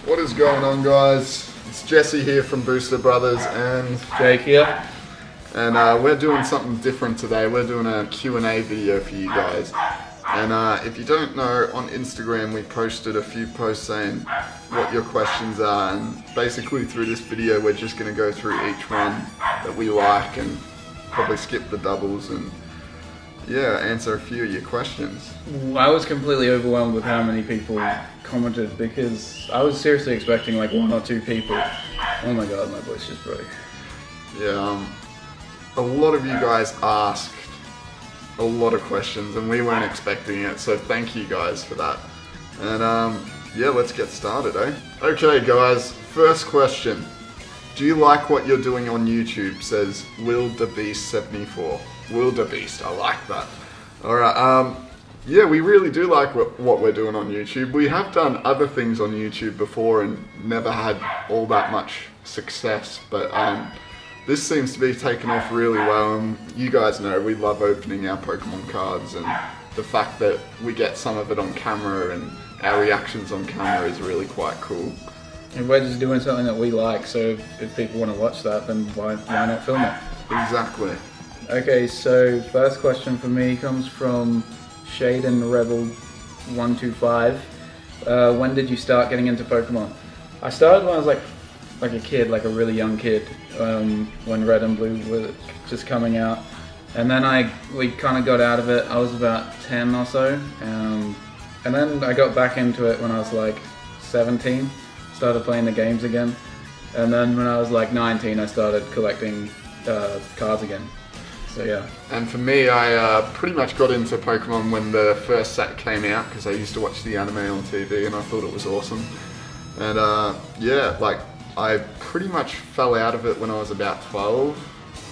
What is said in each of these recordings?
What is going on, guys? It's Jesse here from Booster Brothers and Jake here. And we're doing something different today. We're doing a Q&A video for you guys. And if you don't know, on Instagram we posted a few posts saying what your questions are, and basically through this video we're just going to go through each one that we like and probably skip the doubles and answer a few of your questions. I was completely overwhelmed with how many people commented because I was seriously expecting like 1 or 2 people. Oh my god, my voice just broke. Yeah, a lot of you guys asked a lot of questions and we weren't expecting it, so thank you guys for that. And let's get started, eh? Okay guys, first question. Do you like what you're doing on YouTube? Says WildeBeast74. Wildebeest, I like that. Alright, we really do like what we're doing on YouTube. We have done other things on YouTube before and never had all that much success, but this seems to be taking off really well, and you guys know we love opening our Pokemon cards, and the fact that we get some of it on camera and our reactions on camera is really quite cool. And we're just doing something that we like, so if people want to watch that, then why not film it? Exactly. Okay, so first question for me comes from Shaden Rebel 125. When did you start getting into Pokemon? I started when I was like a kid, like a really young kid, when Red and Blue were just coming out, and then we kind of got out of it. I was about 10 or so, and then I got back into it when I was like 17, started playing the games again, and then when I was like 19 I started collecting cards again. So yeah. And for me, I pretty much got into Pokemon when the first set came out because I used to watch the anime on TV and I thought it was awesome. And I pretty much fell out of it when I was about 12,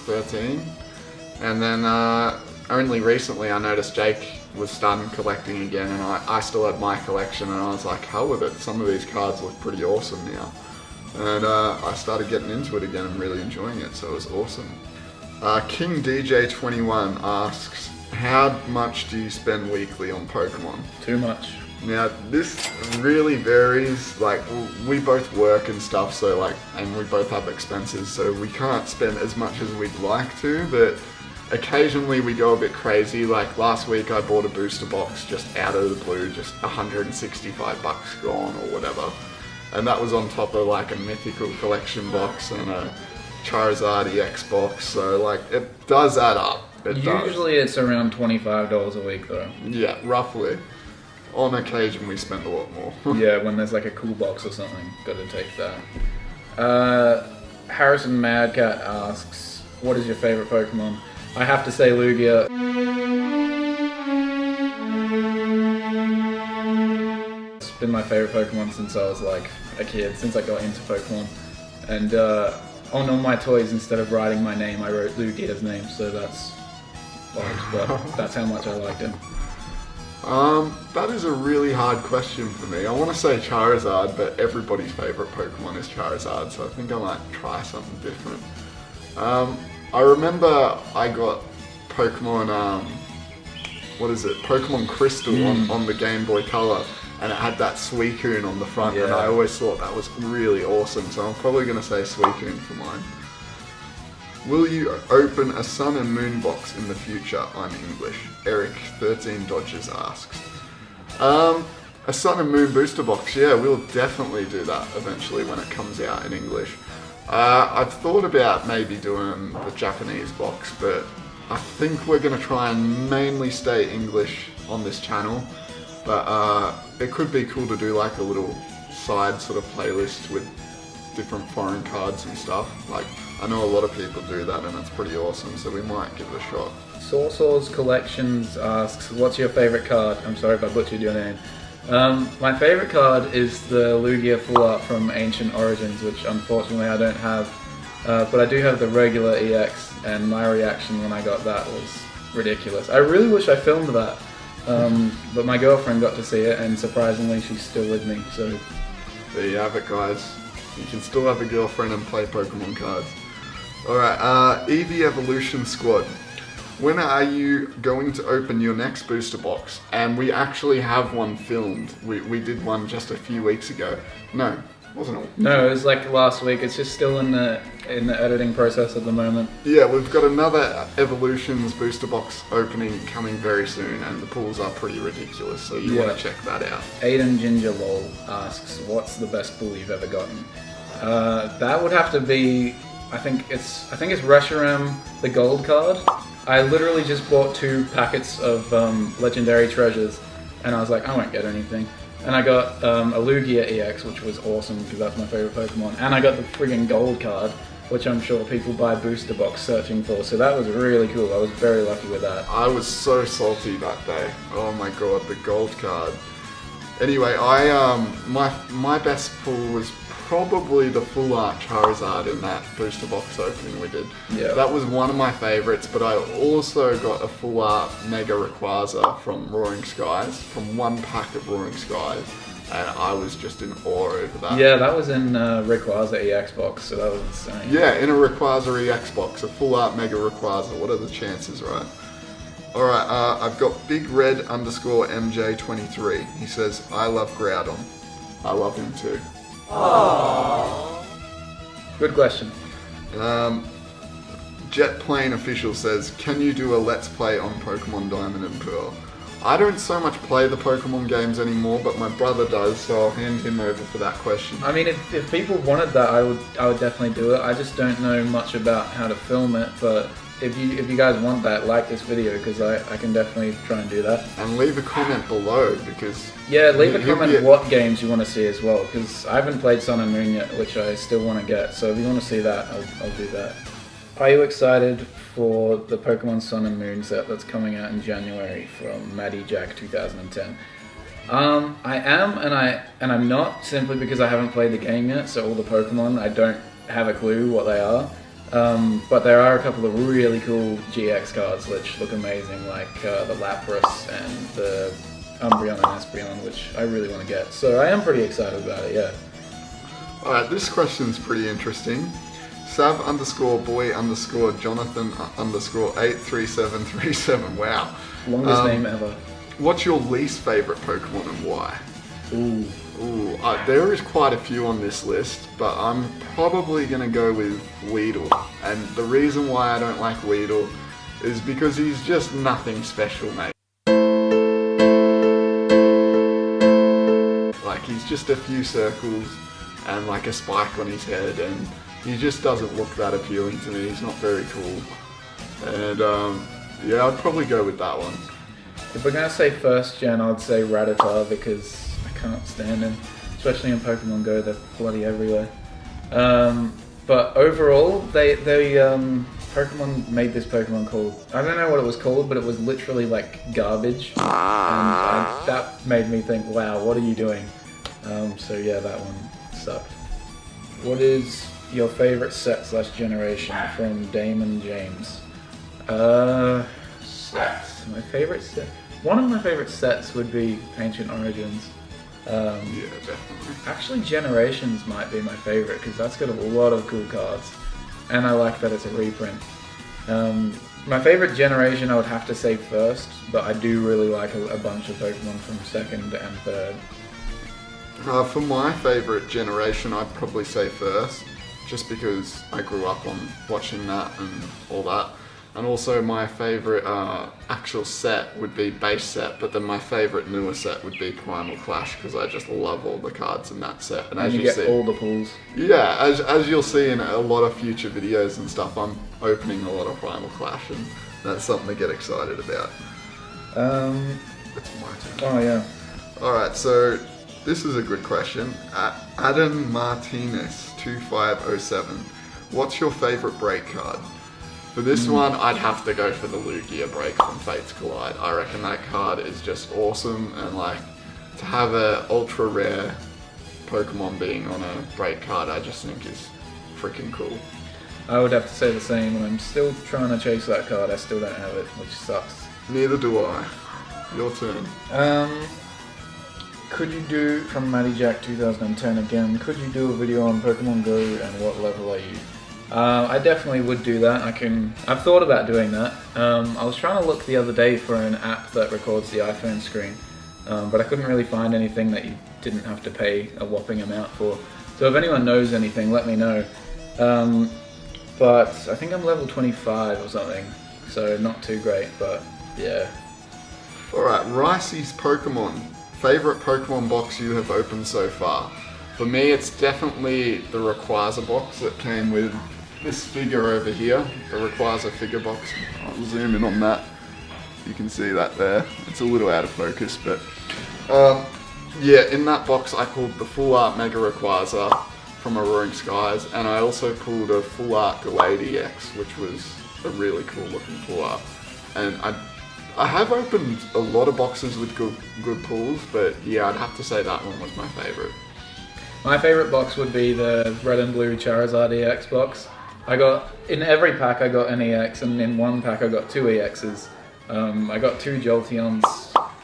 13. And then only recently I noticed Jake was starting collecting again, and I still had my collection, and I was like, hell with it, some of these cards look pretty awesome now. And I started getting into it again and really enjoying it, so it was awesome. King DJ21 asks, how much do you spend weekly on Pokemon? Too much. Now this really varies, like we both work and stuff, so and we both have expenses, so we can't spend as much as we'd like to, but occasionally we go a bit crazy. Like last week I bought a booster box just out of the blue, just $165 gone or whatever, and that was on top of like a mythical collection box and a Charizard EX box, so it does add up. Usually it's around $25 a week though. Yeah, roughly. On occasion we spend a lot more. Yeah, when there's like a cool box or something, gotta take that. Harrison Madcat asks, what is your favorite Pokemon? I have to say Lugia. It's been my favorite Pokemon since I was like a kid, since I got into Pokemon. And on all my toys, instead of writing my name, I wrote Lugia's name, so that's odd, but that's how much I liked him. That is a really hard question for me. I want to say Charizard, but everybody's favourite Pokemon is Charizard, so I think I might try something different. I remember I got Pokemon, Pokemon Crystal on the Game Boy Color, and it had that Suicune on the front, and I always thought that was really awesome, so I'm probably going to say Suicune for mine. Will you open a Sun and Moon box in the future? I'm English. Eric13 Dodgers asks. A Sun and Moon booster box, yeah, we'll definitely do that eventually when it comes out in English. I've thought about maybe doing the Japanese box, but I think we're going to try and mainly stay English on this channel. But it could be cool to do like a little side sort of playlist with different foreign cards and stuff. Like, I know a lot of people do that and it's pretty awesome, so we might give it a shot. Sawsaw's Collections asks, what's your favorite card? I'm sorry if I butchered your name. My favorite card is the Lugia Full Art from Ancient Origins, which unfortunately I don't have, but I do have the regular EX, and my reaction when I got that was ridiculous. I really wish I filmed that, but my girlfriend got to see it, and surprisingly she's still with me, so... There you have it, guys. You can still have a girlfriend and play Pokemon cards. Alright, Eevee Evolution Squad. When are you going to open your next booster box? And we actually have one filmed. We did one just a few weeks ago. No, wasn't it? No, it was like last week. It's just still in the editing process at the moment. Yeah, we've got another Evolutions booster box opening coming very soon, and the pulls are pretty ridiculous, so you want to check that out. Aiden Ginger Lol asks, what's the best pull you've ever gotten? That would have to be, I think it's Reshiram, the gold card. I literally just bought 2 packets of legendary treasures, and I was like, I won't get anything. And I got a Lugia EX, which was awesome because that's my favorite Pokemon. And I got the friggin' gold card, which I'm sure people buy booster box searching for. So that was really cool. I was very lucky with that. I was so salty that day. Oh my god, the gold card. Anyway, my best pull was probably the full art Charizard in that booster box opening we did. Yeah. That was one of my favorites, but I also got a full art Mega Rayquaza from Roaring Skies, from 1 pack of Roaring Skies, and I was just in awe over that. Yeah, that was in Rayquaza EX box, so that was insane. Yeah, in a Rayquaza EX box, a full art Mega Rayquaza. What are the chances, right? Alright, I've got Big Red _ MJ23. He says, I love Groudon. I love him too. Good question. Jet Plane Official says, can you do a Let's Play on Pokemon Diamond and Pearl? I don't so much play the Pokemon games anymore, but my brother does, so I'll hand him over for that question. I mean, if people wanted that, I would definitely do it. I just don't know much about how to film it, but if you guys want that, like this video, because I can definitely try and do that. And leave a comment below, because... Yeah, leave a comment what games you want to see as well, because I haven't played Sun and Moon yet, which I still want to get, so if you want to see that, I'll do that. Are you excited for the Pokemon Sun and Moon set that's coming out in January from Maddie Jack 2010? I am, and I'm not, simply because I haven't played the game yet, so all the Pokemon, I don't have a clue what they are. But there are a couple of really cool GX cards which look amazing, like the Lapras and the Umbreon and Espeon, which I really want to get. So I am pretty excited about it, yeah. Alright, this question's pretty interesting. Sav _boy _Jonathan _83737. Wow. Longest name ever. What's your least favourite Pokemon and why? Ooh. There is quite a few on this list, but I'm probably going to go with Weedle. And the reason why I don't like Weedle is because he's just nothing special, mate. Like, he's just a few circles and like a spike on his head, and he just doesn't look that appealing to me. He's not very cool. And yeah, I'd probably go with that one. If we're going to say first gen, I'd say Rattata, because I can't stand him, especially in Pokemon Go. They're bloody everywhere. But overall, they Pokemon made this Pokemon called, I don't know what it was called, but it was literally like garbage, and that made me think, wow, what are you doing? So yeah, that one sucked. What is your favorite set / generation from Damon James? Sets. My favorite set. One of my favorite sets would be Ancient Origins. Yeah, definitely. Actually, Generations might be my favorite because that's got a lot of cool cards, and I like that it's a reprint. My favorite generation, I would have to say first, but I do really like a bunch of Pokemon from second and third. For my favourite generation, I'd probably say first, just because I grew up on watching that and all that. And also my favourite actual set would be base set, but then my favourite newer set would be Primal Clash, because I just love all the cards in that set. And as you get all the pulls. Yeah, as you'll see in a lot of future videos and stuff, I'm opening a lot of Primal Clash, and that's something to get excited about. It's my turn. Oh yeah. Alright, so this is a good question. Adam Martinez 2507. What's your favourite break card? For this one, I'd have to go for the Lugia break from Fates Collide. I reckon that card is just awesome, and like, to have a ultra rare Pokemon being on a break card, I just think is freaking cool. I would have to say the same, and I'm still trying to chase that card. I still don't have it, which sucks. Neither do I. Your turn. Could you do, from Maddie Jack 2010 again, could you do a video on Pokemon Go and what level are you? I definitely would do that. I've thought about doing that. I was trying to look the other day for an app that records the iPhone screen, but I couldn't really find anything that you didn't have to pay a whopping amount for. So if anyone knows anything, let me know. But I think I'm level 25 or something, so not too great, but yeah. Alright, Ricey's Pokemon. Favorite Pokemon box you have opened so far? For me, it's definitely the Rayquaza box that came with this figure over here, the Rayquaza figure box. I'll zoom in on that. You can see that there. It's a little out of focus, but yeah, in that box I pulled the full art Mega Rayquaza from Roaring Skies, and I also pulled a full art Galady X, which was a really cool looking full art. And I have opened a lot of boxes with good pulls, but yeah, I'd have to say that one was my favorite. My favorite box would be the red and blue Charizard EX box. In every pack I got an EX, and in one pack I got 2 EXs. I got 2 Jolteons,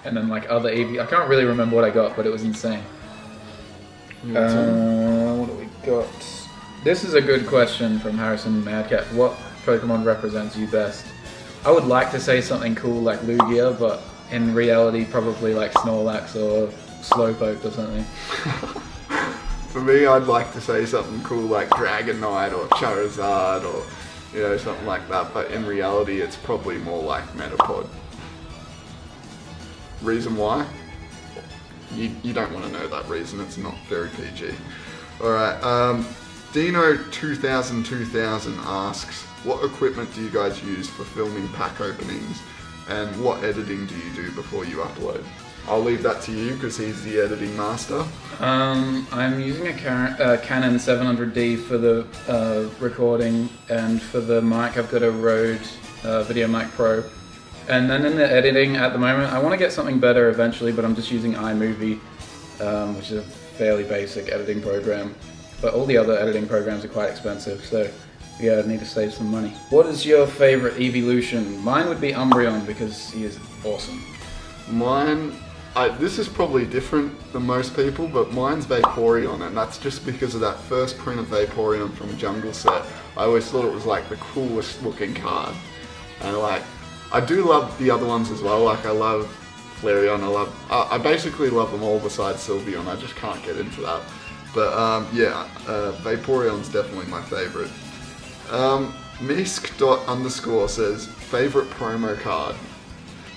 and then like other EV. I can't really remember what I got, but it was insane. What do we got? This is a good question from Harrison Madcap. What Pokemon represents you best? I would like to say something cool like Lugia, but in reality probably like Snorlax or Slowpoke or something. For me, I'd like to say something cool like Dragonite or Charizard or, you know, something like that, but in reality it's probably more like Metapod. Reason why? You don't want to know that reason, it's not very PG. Alright, Dino 2000 asks, what equipment do you guys use for filming pack openings, and what editing do you do before you upload? I'll leave that to you because he's the editing master. I'm using a Canon 700D for the recording, and for the mic I've got a Rode VideoMic Pro. And then in the editing at the moment, I want to get something better eventually, but I'm just using iMovie, which is a fairly basic editing program. But all the other editing programs are quite expensive, so yeah, I need to save some money. What is your favorite evolution? Mine would be Umbreon because he is awesome. Mine, this is probably different than most people, but mine's Vaporeon, and that's just because of that first print of Vaporeon from Jungle Set. I always thought it was like the coolest looking card. And like, I do love the other ones as well, like I love Flareon, I basically love them all besides Sylveon, I just can't get into that. But yeah, Vaporeon's definitely my favourite. Misk._ says, favourite promo card?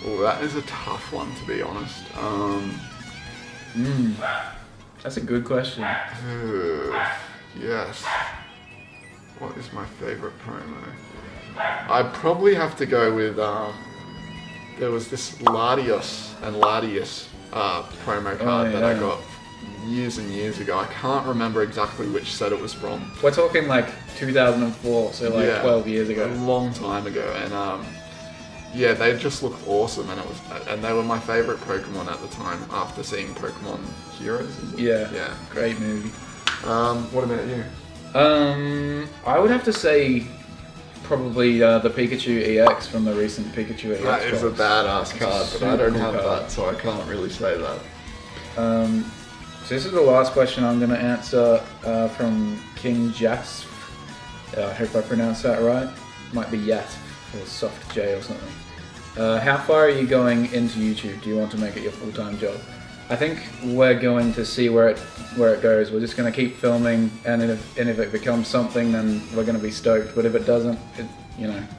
Oh, that is a tough one to be honest. That's a good question. Yes. What is my favourite promo? I'd probably have to go with, there was this Latios promo card that I got years and years ago. I can't remember exactly which set it was from. We're talking like 2004, so like Yeah, 12 years ago. A long time ago, and yeah, they just looked awesome, and they were my favourite Pokemon at the time after seeing Pokemon Heroes. Is it? Yeah, great movie. What about you? I would have to say probably the Pikachu EX from the recent Pikachu EX. That is a badass card, but I don't have that, so I can't really say that. So this is the last question I'm going to answer from King Jasp. I hope I pronounced that right. Might be Yasp or Soft J or something. How far are you going into YouTube? Do you want to make it your full-time job? I think we're going to see where it goes. We're just going to keep filming, and if it becomes something, then we're going to be stoked. But if it doesn't,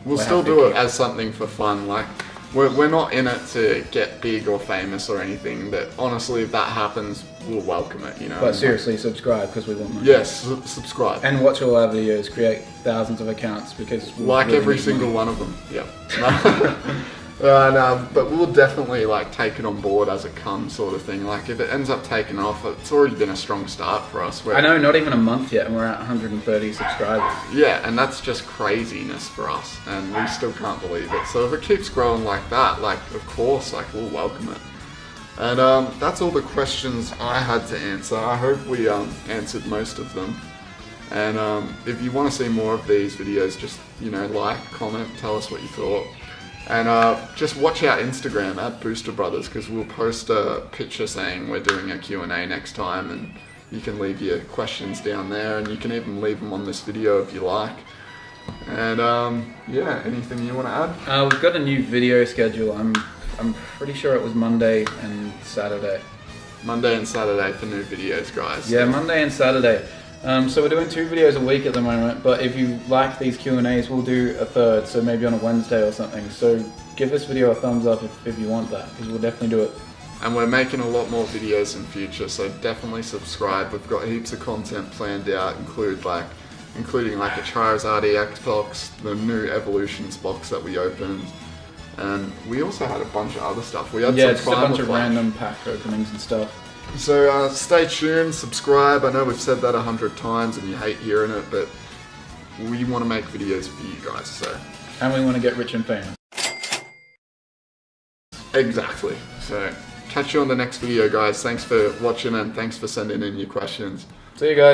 we'll still do it as something for fun. Like we're not in it to get big or famous or anything. But honestly, if that happens, we'll welcome it. But seriously, subscribe because we want money. Yes, subscribe and watch all our videos. Create thousands of accounts because like really every single one of them. Yeah. No, but we'll definitely like take it on board as it comes, sort of thing. Like if it ends up taking off, it's already been a strong start for us. I know, not even a month yet, and we're at 130 subscribers. Yeah, and that's just craziness for us, and we still can't believe it. So if it keeps growing like that, like of course, like we'll welcome it. And that's all the questions I had to answer. I hope we answered most of them. And if you want to see more of these videos, just like, comment, tell us what you thought. And just watch our Instagram at Booster Brothers, because we'll post a picture saying we're doing a Q&A next time, and you can leave your questions down there, and you can even leave them on this video if you like. And yeah, anything you want to add? We've got a new video schedule. I'm pretty sure it was Monday and Saturday. Monday and Saturday for new videos, guys. Yeah, Monday and Saturday. So we're doing 2 videos a week at the moment, but if you like these Q&As, we'll do a third, so maybe on a Wednesday or something. So give this video a thumbs up if you want that, because we'll definitely do it. And we're making a lot more videos in future, so definitely subscribe. We've got heaps of content planned out, including like a Charizard EX box, the new Evolutions box that we opened, and we also had a bunch of other stuff. We had just a bunch of random pack openings and stuff. So stay tuned, subscribe. I know we've said that 100 times and you hate hearing it, but we want to make videos for you guys. So. And we want to get rich and famous. Exactly. So catch you on the next video, guys. Thanks for watching and thanks for sending in your questions. See you guys.